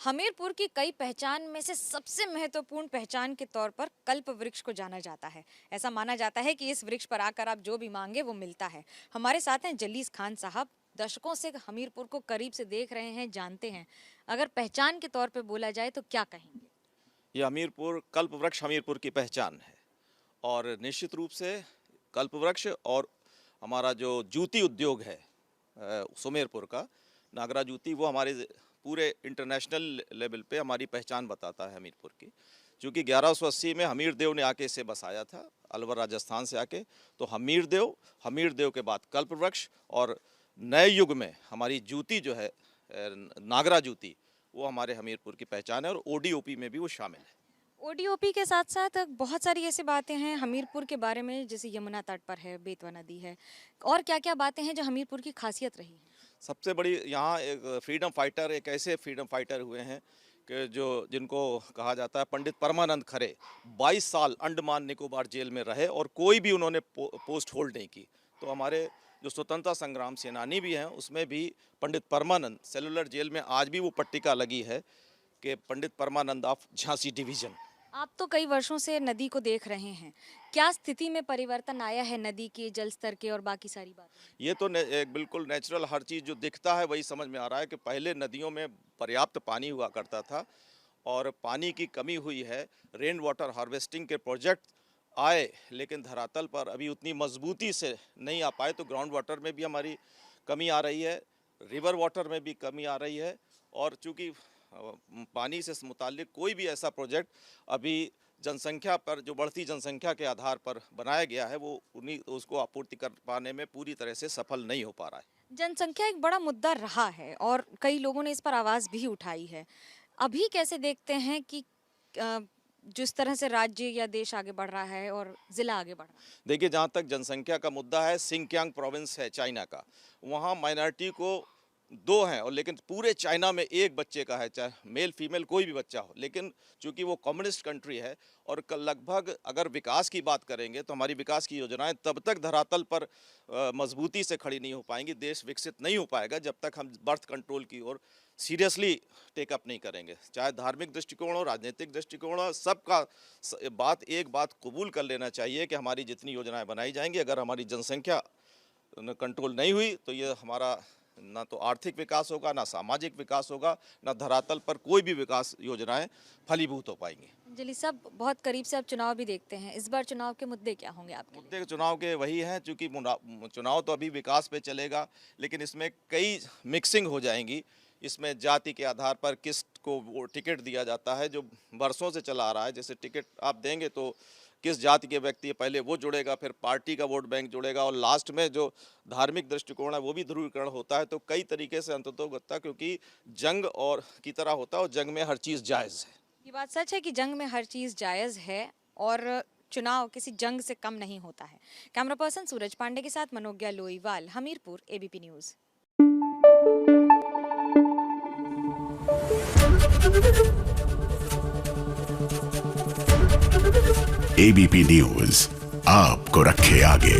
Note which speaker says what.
Speaker 1: हमीरपुर की कई पहचान में से सबसे महत्वपूर्ण पहचान के तौर पर कल्प वृक्ष को जाना जाता है। ऐसा माना जाता है कि इस वृक्ष पर आकर आप जो भी मांगे वो मिलता है। हमारे साथ हैं जलीस खान साहब, दशकों से हमीरपुर को करीब से देख रहे हैं, जानते हैं। अगर पहचान के तौर पर बोला जाए तो क्या कहेंगे?
Speaker 2: ये हमीरपुर कल्प वृक्ष हमीरपुर की पहचान है और निश्चित रूप से कल्प वृक्ष और हमारा जो जूती उद्योग है सुमेरपुर का नागरा जूती, वो हमारे पूरे इंटरनेशनल लेवल पे हमारी पहचान बताता है हमीरपुर की। क्योंकि 1180 में हमीर देव ने आके इसे बसाया था, अलवर राजस्थान से आके। तो हमीर देव के बाद कल्प वृक्ष और नए युग में हमारी जूती जो है नागरा जूती, वो हमारे हमीरपुर की पहचान है और ओडीओपी में भी वो शामिल है।
Speaker 1: ओडीओपी के साथ साथ बहुत सारी ऐसी बातें हैं हमीरपुर के बारे में, जैसे यमुना तट पर है, बेतवा नदी है, और क्या क्या बातें हैं जो हमीरपुर की खासियत रही है?
Speaker 2: सबसे बड़ी यहाँ एक फ्रीडम फाइटर, एक ऐसे फ्रीडम फाइटर हुए हैं कि जिनको कहा जाता है पंडित परमानंद खरे। 22 साल अंडमान निकोबार जेल में रहे और कोई भी उन्होंने पोस्ट होल्ड नहीं की। तो हमारे जो स्वतंत्रता संग्राम सेनानी भी हैं, उसमें भी पंडित परमानंद सेलुलर जेल में आज भी वो पट्टिका लगी है कि पंडित परमानंद ऑफ झांसी डिवीजन।
Speaker 1: आप तो कई वर्षों से नदी को देख रहे हैं, क्या स्थिति में परिवर्तन आया है नदी के जल स्तर के और बाकी सारी बात?
Speaker 2: ये तो एक बिल्कुल नेचुरल, हर चीज़ जो दिखता है वही समझ में आ रहा है कि पहले नदियों में पर्याप्त पानी हुआ करता था और पानी की कमी हुई है। रेन वाटर हार्वेस्टिंग के प्रोजेक्ट आए लेकिन धरातल पर अभी उतनी मजबूती से नहीं आ पाए। तो ग्राउंड वाटर में भी हमारी कमी आ रही है, रिवर वाटर में भी कमी आ रही है। और चूँकि पानी से मुताल्लिक कोई भी ऐसा प्रोजेक्ट अभी जनसंख्या पर, जो बढ़ती जनसंख्या के आधार पर बनाया गया है, वो उसको आपूर्ति कर पाने में पूरी तरह से सफल नहीं हो पा रहा है।
Speaker 1: जनसंख्या एक बड़ा मुद्दा रहा है और कई लोगों ने इस पर आवाज़ भी उठाई है। अभी कैसे देखते हैं कि जिस तरह से राज्य या देश आगे बढ़ रहा है और ज़िला आगे बढ़ रहा है?
Speaker 2: देखिए, जहाँ तक जनसंख्या का मुद्दा है, सिंकियांग प्रोविंस है चाइना का, वहाँ माइनॉरिटी को 2 हैं और लेकिन पूरे चाइना में एक बच्चे का है, चाहे मेल फीमेल कोई भी बच्चा हो। लेकिन चूंकि वो कम्युनिस्ट कंट्री है और लगभग अगर विकास की बात करेंगे तो हमारी विकास की योजनाएं तब तक धरातल पर मजबूती से खड़ी नहीं हो पाएंगी, देश विकसित नहीं हो पाएगा जब तक हम बर्थ कंट्रोल की ओर सीरियसली टेकअप नहीं करेंगे। चाहे धार्मिक दृष्टिकोण हो, राजनीतिक दृष्टिकोण हो, सबका एक बात कबूल कर लेना चाहिए कि हमारी जितनी योजनाएं बनाई जाएंगी, अगर हमारी जनसंख्या कंट्रोल नहीं हुई तो ये हमारा ना तो आर्थिक विकास होगा, ना सामाजिक विकास होगा, ना धरातल पर कोई भी विकास योजनाएं फलीभूत हो पाएंगी।
Speaker 1: जलीस साहब, बहुत करीब से आप चुनाव भी देखते हैं, इस बार चुनाव के मुद्दे क्या होंगे आपके लिए?
Speaker 2: मुद्दे चुनाव के वही हैं, चूँकि चुनाव तो अभी विकास पे चलेगा, लेकिन इसमें कई मिक्सिंग हो जाएंगी। इसमें जाति के आधार पर किस को वो टिकट दिया जाता है, जो बरसों से चला आ रहा है। जैसे टिकट आप देंगे तो किस जाति के व्यक्ति है, पहले वो जुड़ेगा, फिर पार्टी का वोट बैंक जुड़ेगा और लास्ट में जो धार्मिक दृष्टिकोण है वो भी ध्रुवीकरण होता है। तो कई तरीके से अंततोगत्ता, क्योंकि जंग और की तरह होता है और जंग में हर चीज़ जायज़ है।
Speaker 1: ये बात सच है कि जंग में हर चीज़ जायज़ है और चुनाव किसी जंग से कम नहीं होता है। कैमरा पर्सन सूरज पांडे के साथ Manogya Loiwal, Hamirpur, ABP news.
Speaker 3: ABP news आपको रखे आगे।